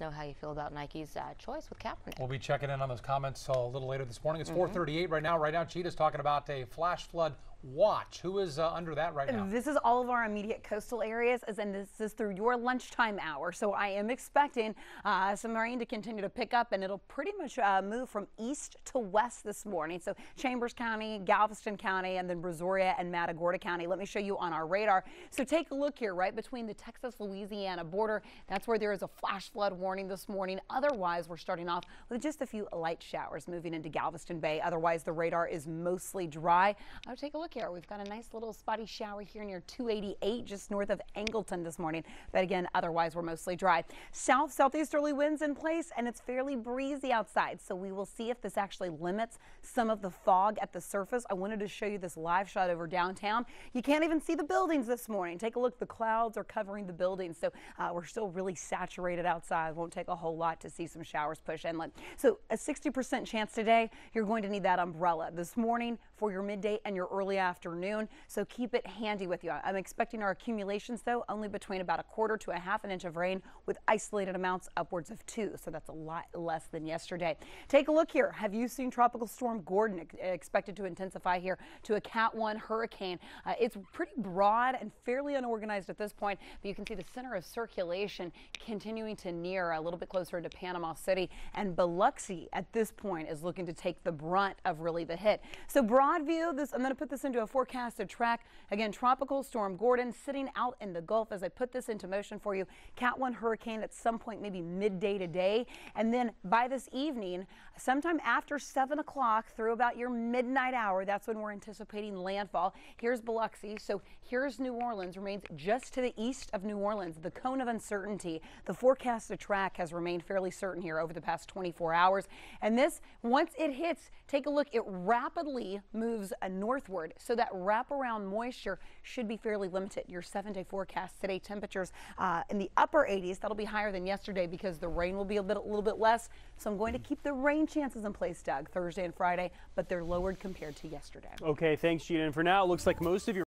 know how you feel about Nike's choice with Kaepernick. We'll be checking in on those comments a little later this morning. It's 4:38 right now. Right now, Cheetah's talking about a flash flood watch. Who is under that right now? This is all of our immediate coastal areas, and this is through your lunchtime hour. So I am expecting some rain to continue to pick up, and it'll pretty much move from east to west this morning. So Chambers County, Galveston County, and then Brazoria and Matagorda County. Let me show you on our radar. So take a look here, right between the Texas-Louisiana border. That's where there is a flash flood warning this morning. Otherwise, we're starting off with just a few light showers moving into Galveston Bay. Otherwise, the radar is mostly dry. I'll take a look here. We've got a nice little spotty shower here near 288 just north of Angleton this morning. But again, otherwise we're mostly dry. Southeasterly winds in place, and it's fairly breezy outside. So we will see if this actually limits some of the fog at the surface. I wanted to show you this live shot over downtown. You can't even see the buildings this morning. Take a look. The clouds are covering the buildings. So we're still really saturated outside. Won't take a whole lot to see some showers push inland. So a 60% chance today. You're going to need that umbrella this morning for your midday and your early afternoon, so keep it handy with you. I'm expecting our accumulations, though, only between about a quarter to a half an inch of rain with isolated amounts upwards of 2, so that's a lot less than yesterday. Take a look here. Have you seen Tropical Storm Gordon expected to intensify here to a Cat 1 hurricane? It's pretty broad and fairly unorganized at this point, but you can see the center of circulation continuing to near a little bit closer into Panama City, and Biloxi at this point is looking to take the brunt of really the hit. So broad view, I'm going to put this into a forecasted track. Again, Tropical Storm Gordon sitting out in the Gulf as I put this into motion for you. Cat 1 hurricane at some point, maybe midday today. And then by this evening, sometime after 7 o'clock through about your midnight hour, that's when we're anticipating landfall. Here's Biloxi. So here's New Orleans, remains just to the east of New Orleans. The cone of uncertainty, the forecasted track has remained fairly certain here over the past 24 hours. And this, once it hits, take a look, it rapidly moves northward. So that wraparound moisture should be fairly limited. Your 7-day forecast today, temperatures in the upper 80s. That'll be higher than yesterday because the rain will be a little bit less. So I'm going to keep the rain chances in place, Doug, Thursday and Friday, but they're lowered compared to yesterday. Okay, thanks, Gina. And for now, it looks like most of your